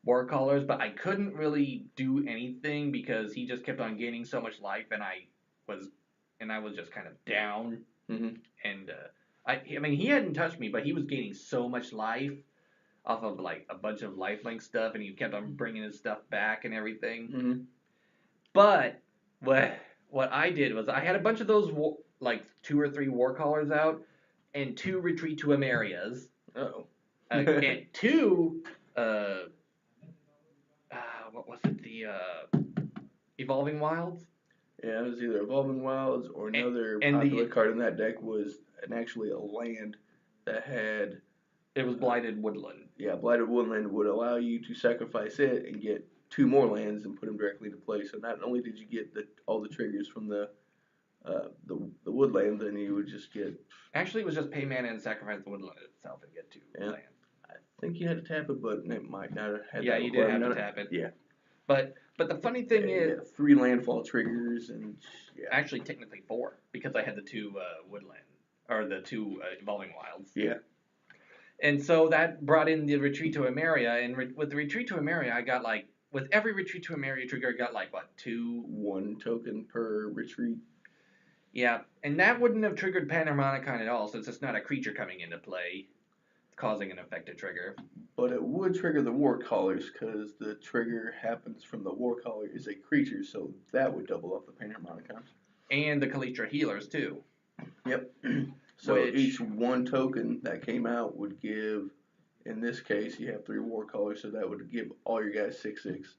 war callers, but I couldn't really do anything because he just kept on gaining so much life, was I was just kind of down. Mm-hmm. And I mean, he hadn't touched me, but he was gaining so much life off of like a bunch of lifelink stuff, and he kept on bringing his stuff back and everything. Mm-hmm. But what I did was I had a bunch of those like 2 or 3 war callers out, and 2 retreat to Amerias. Oh. And 2 what was it, the Evolving Wilds. Yeah, it was either Evolving Wilds or another popular card in that deck was actually a land that had. It was Blighted Woodland. Yeah, Blighted Woodland would allow you to sacrifice it and get 2 more lands and put them directly into play. So not only did you get all the triggers from the woodland, then you would just get. Actually, it was just pay mana and sacrifice the woodland itself and get 2 lands. I think you had to tap it, but it might not have had. Yeah, you did have to tap it. Yeah. But the funny thing is, 3 landfall triggers and actually technically 4 because I had the 2 woodland or the 2 Evolving Wilds. Yeah. And so that brought in the Retreat to Emeria, and with the Retreat to Emeria, I got like with every Retreat to Emeria trigger, I got like what 1 token per retreat. Yeah, and that wouldn't have triggered Panharmonicon at all, since it's not a creature coming into play, causing an effective trigger. But it would trigger the War Callers, because the trigger happens from the War Caller is a creature, so that would double up the Panharmonicon. And the Kalistra Healers, too. Yep. So each 1 token that came out would give, in this case, you have 3 War Callers, so that would give all your guys 6/6.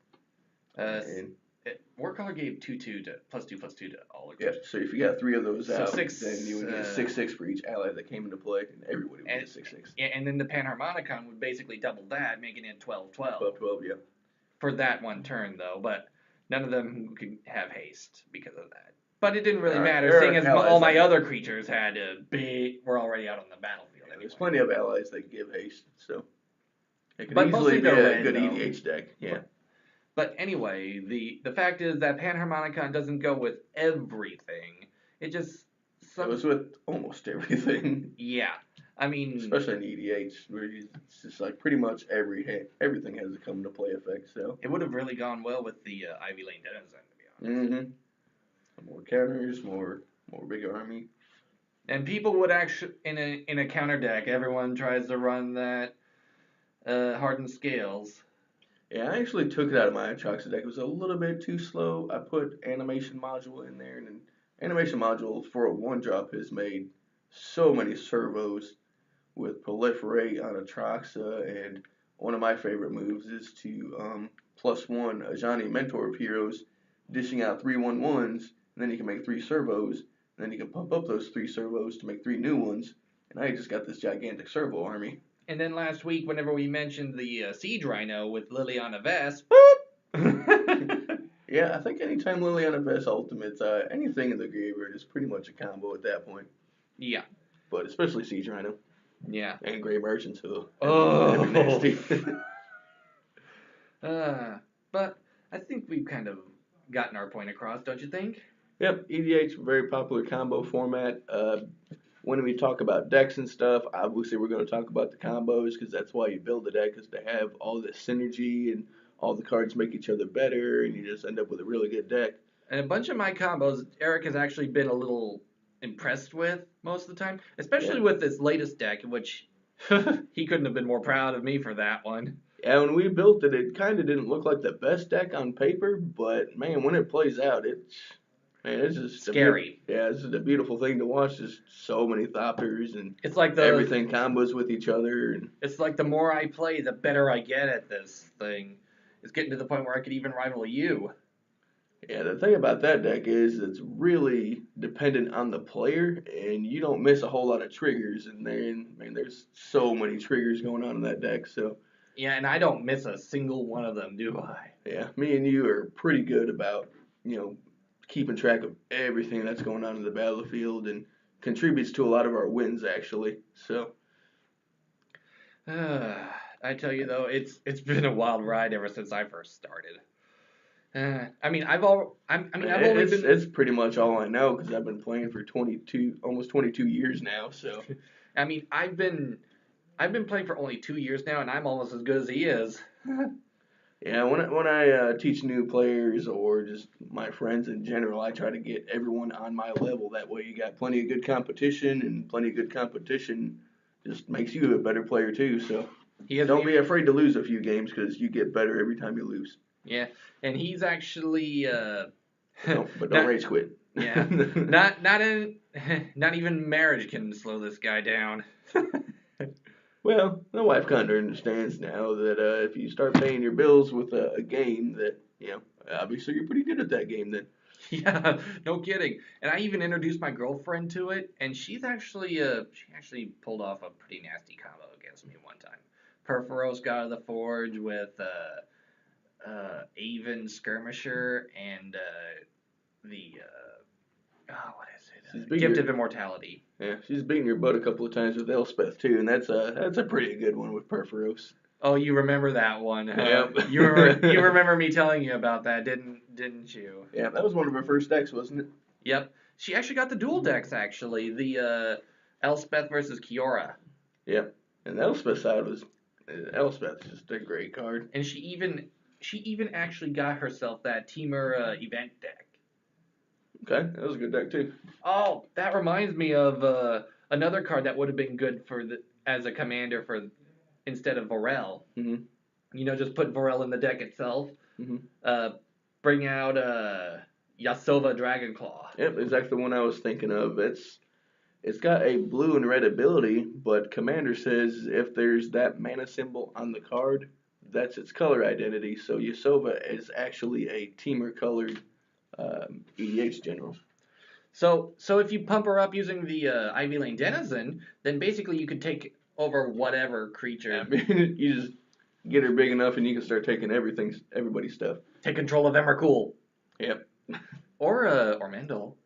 War Caller gave 2/2 to +2/+2 to all the creatures. Yeah, so if you got 3 of those out, 6, then you would get 6/6 for each ally that came into play, and everybody would get 6/6. Yeah, and then the Panharmonicon would basically double that, making it 12/12. 12/12, yeah. For that 1 turn, though, but none of them could have haste because of that. But it didn't really matter, seeing as all my other creatures were already out on the battlefield. Anyway. There's plenty of allies that give haste, so it could easily be a good EDH deck. Yeah. But anyway, the fact is that Panharmonicon doesn't go with everything. It just goes with almost everything. Yeah, I mean, especially in EDH, where it's just like pretty much everything has a come to play effect. So it would have really gone well with the Ivy Lane Denizen, to be honest. Mm-hmm. More counters, more big army. And people would actually in a counter deck, everyone tries to run that Hardened Scales. Yeah, I actually took it out of my Atraxa deck. It was a little bit too slow. I put Animation Module in there, and an Animation Module for a 1-drop has made so many servos with Proliferate on Atraxa, and one of my favorite moves is to +1 Ajani Mentor of Heroes, dishing out 3/1/1s, and then you can make 3 servos, and then you can pump up those 3 servos to make 3 new ones, and now you just got this gigantic servo army. And then last week, whenever we mentioned the Siege Rhino with Liliana Vess, boop! Yeah, I think anytime Liliana Vess Ultimates, anything in the graveyard is pretty much a combo at that point. Yeah. But especially Siege Rhino Yeah. and Grey Merchant, so that'd be Oh. nasty. But I think we've kind of gotten our point across, don't you think? Yep, EDH, very popular combo format. When we talk about decks and stuff, obviously we're going to talk about the combos because that's why you build a deck, is to have all this synergy and all the cards make each other better, and you just end up with a really good deck. And a bunch of my combos, Eric has actually been a little impressed with most of the time, especially with this latest deck, which he couldn't have been more proud of me for that one. Yeah, when we built it, it kind of didn't look like the best deck on paper, but man, when it plays out, it's just Scary. It's just a beautiful thing to watch. Just so many Thopters and It's like everything combos with each other. And it's like the more I play, the better I get at this thing. It's getting to the point where I could even rival you. yeah, the thing about that deck is it's really dependent on the player, and you don't miss a whole lot of triggers. And there's so many triggers going on in that deck. So Yeah, and I don't miss a single one of them, do I? yeah, me and you are pretty good about keeping track of everything that's going on in the battlefield and contributes to a lot of our wins actually. So I tell you though, it's been a wild ride ever since I first started. it's pretty much all I know because I've been playing for almost 22 years now. So I mean, I've been playing for only 2 years now, and I'm almost as good as he is. yeah, when I teach new players or just my friends in general, I try to get everyone on my level. That way, you got plenty of good competition, and plenty of good competition just makes you a better player too. So don't be afraid to lose a few games because you get better every time you lose. Yeah, and he's actually but don't rage quit. Yeah, not even marriage can slow this guy down. Well, my wife kind of understands now that if you start paying your bills with a game, that obviously you're pretty good at that game then. Yeah, no kidding. And I even introduced my girlfriend to it, and she actually pulled off a pretty nasty combo against me one time. Perforos God of the Forge with Aven Skirmisher and what is it? Gift of Immortality. Yeah, she's beaten your butt a couple of times with Elspeth too, and that's a pretty good one with Perforos. Oh, you remember that one? Yep. You remember me telling you about that, didn't you? Yeah, that was one of her first decks, wasn't it? Yep. She actually got the dual decks actually, the Elspeth versus Kiora. Yep. And the Elspeth side was Elspeth's just a great card. And she even actually got herself that Teamer event deck. Okay, that was a good deck too. Oh, that reminds me of another card that would have been good as a commander for instead of Vorel. Mm-hmm. Just put Vorel in the deck itself. Mm-hmm. Bring out Yasova Dragonclaw. Yep, exactly the one I was thinking of. It's got a blue and red ability, but Commander says if there's that mana symbol on the card, that's its color identity. So Yasova is actually a Teamer colored EDH general. So if you pump her up using the Ivy Lane Denizen, then basically you could take over whatever creature. I mean, you just get her big enough and you can start taking everybody's stuff. Take control of Emrakul. Yep. Or Ormandel.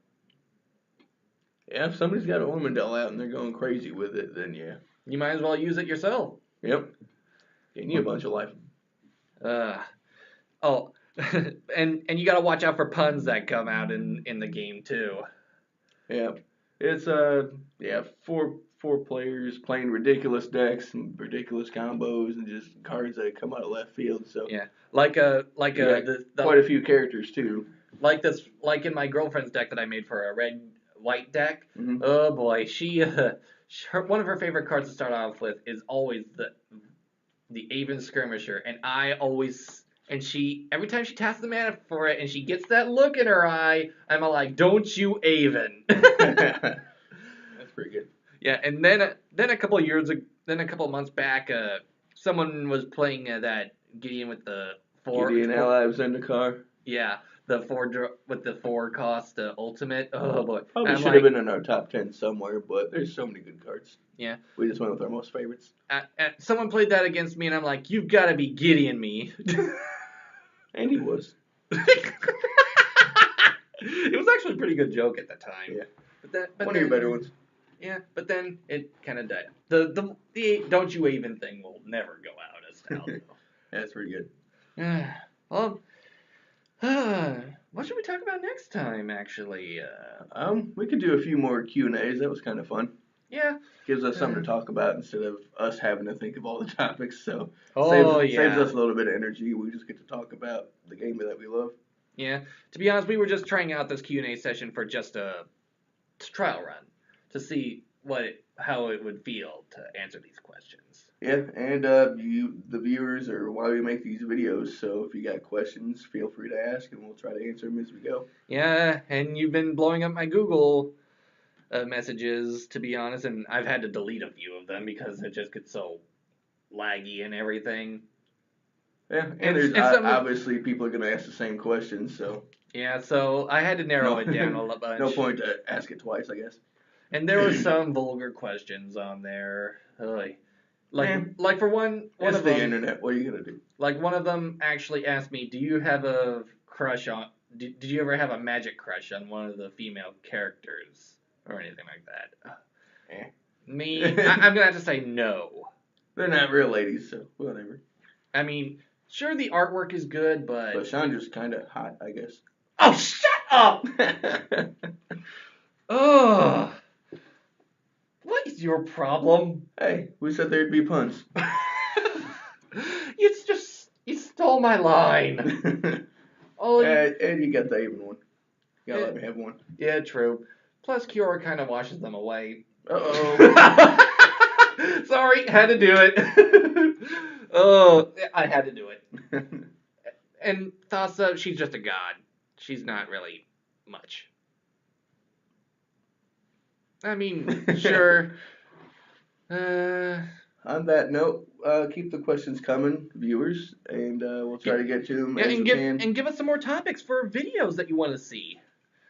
Yeah, if somebody's got an Ormandel out and they're going crazy with it, then yeah. You might as well use it yourself. Yep. Getting you a bunch of life. And you gotta watch out for puns that come out in the game too. Yeah. It's four players playing ridiculous decks and ridiculous combos and just cards that come out of left field. So yeah, quite a few characters too. Like in my girlfriend's deck that I made for a red-white deck. Mm-hmm. Oh boy, one of her favorite cards to start off with is always the Aven Skirmisher, and every time she taps the mana for it, and she gets that look in her eye, I'm like, don't you Aven? That's pretty good. Yeah, and then a couple of months back, someone was playing that Gideon with the Gideon Ally of Zendikar. Yeah, the 4 cost ultimate. Oh boy, probably should have been in our top 10 somewhere, but there's so many good cards. Yeah, we just went with our most favorites. Someone played that against me, and I'm like, you've got to be Gideon me. And he was. It was actually a pretty good joke at the time. Yeah. But One of your better ones. Yeah, but then it kind of died. The don't you even thing will never go out of style. That's pretty good. Well, what should we talk about next time? Actually, We could do a few more Q&As. That was kind of fun. yeah, Gives us something to talk about instead of us having to think of all the topics. So yeah. saves us a little bit of energy. We just get to talk about the game that we love. Yeah. To be honest, we were just trying out this Q&A session for just a trial run to see how it would feel to answer these questions. Yeah, and you, the viewers, are why we make these videos. So if you got questions, feel free to ask, and we'll try to answer them as we go. Yeah, and you've been blowing up my Google messages, to be honest, and I've had to delete a few of them because it just gets so laggy and everything. Yeah, and there's obviously people are going to ask the same questions, so. Yeah, so I had to narrow it down a bunch. No point to ask it twice, I guess. And there were some vulgar questions on there. Like for one it's of the them, internet. What are you gonna do? Like one of them actually asked me, "Do you have a crush on? Did you ever have a magic crush on one of the female characters or anything like that?" Me, I'm gonna have to say no. They're not real ladies, so whatever. I mean, sure, the artwork is good, but Chandra's kind of hot, I guess. Oh, shut up! Ugh. What is your problem? Hey, we said there'd be puns. You stole my line. And you got the even one. You gotta let me have one. Yeah, true. Plus, Kiora kind of washes them away. Uh-oh. Sorry, had to do it. Oh, I had to do it. And Thassa, she's just a god. She's not really much. I mean, sure. On that note, keep the questions coming, viewers, and we'll try to get to them as we can. And give us some more topics for videos that you want to see.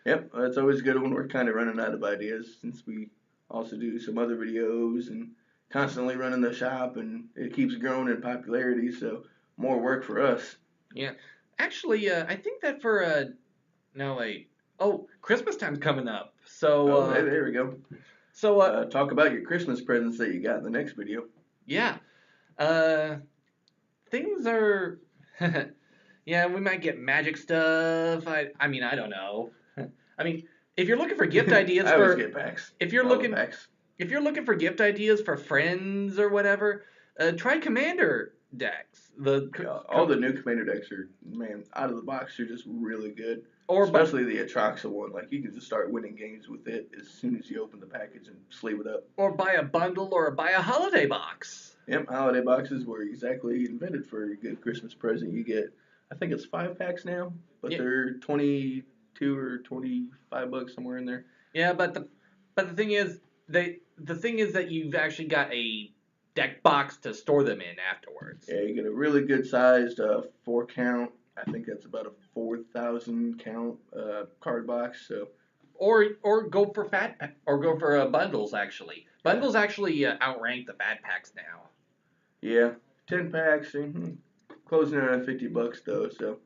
Yep, that's always good when we're kind of running out of ideas, since we also do some other videos and constantly running the shop, and it keeps growing in popularity, so more work for us. Yeah. Actually, I think that for, no, wait. Oh, Christmas time's coming up. So, hey, there we go. So, talk about your Christmas presents that you got in the next video. Yeah. Things are, yeah, we might get magic stuff. I mean, I don't know. I mean, if you're looking for gift ideas I always get packs. If you're looking for gift ideas for friends or whatever, try Commander decks. All the new Commander decks are, man, out of the box, they're just really good. Especially the Atraxa one. Like, you can just start winning games with it as soon as you open the package and sleeve it up. Or buy a bundle or buy a holiday box. Yep, holiday boxes were exactly invented for a good Christmas present. You get, I think it's 5 packs now, but they're 22 or 25 bucks, somewhere in there. Yeah, but the thing is, the thing is that you've actually got a deck box to store them in afterwards. Yeah, you get a really good sized 4 count. I think that's about a 4,000 count card box. So, or go for bundles. Actually, bundles actually outrank the bad packs now. Yeah, 10 packs, closing around $50 though. So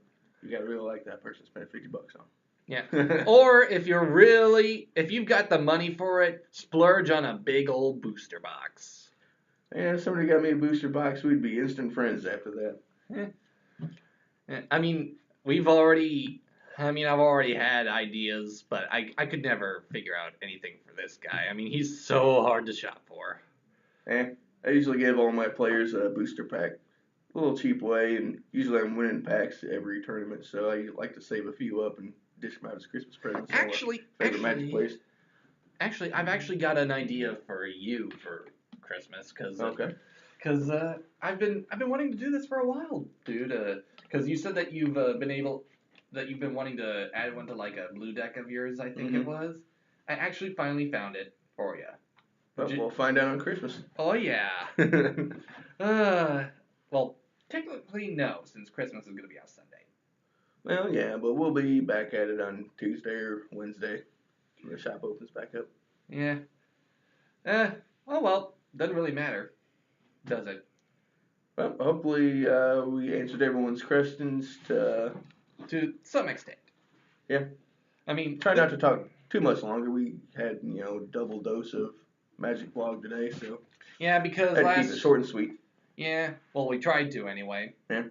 you gotta really like that person spending $50 on. Yeah. Or if you've got the money for it, splurge on a big old booster box. And if somebody got me a booster box, we'd be instant friends after that. I mean, I've already had ideas, but I could never figure out anything for this guy. I mean, he's so hard to shop for. I usually give all my players a booster pack. A little cheap way, and usually I'm winning packs every tournament, so I like to save a few up and dish them out as Christmas presents. Favorite Magic players. Actually, I've actually got an idea for you for Christmas, because I've been wanting to do this for a while, dude. Because you said that you've been wanting to add one to like a blue deck of yours, I think it was. I actually finally found it for you. We'll find out on Christmas. Oh yeah. Well, technically no, since Christmas is gonna be on Sunday. Well, yeah, but we'll be back at it on Tuesday or Wednesday when the shop opens back up. Yeah. Oh well, doesn't really matter, does it? Well, hopefully we answered everyone's questions to to some extent. Yeah. I mean, Try not to talk too much longer. We had, double dose of Magic Blog today, so yeah, because had to keep it short and sweet. Yeah, well, we tried to anyway. Yeah.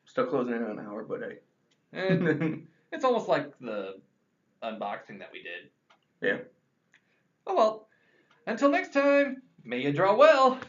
Still closing in on an hour, but hey. It's almost like the unboxing that we did. Yeah. Oh well. Until next time, may you draw well.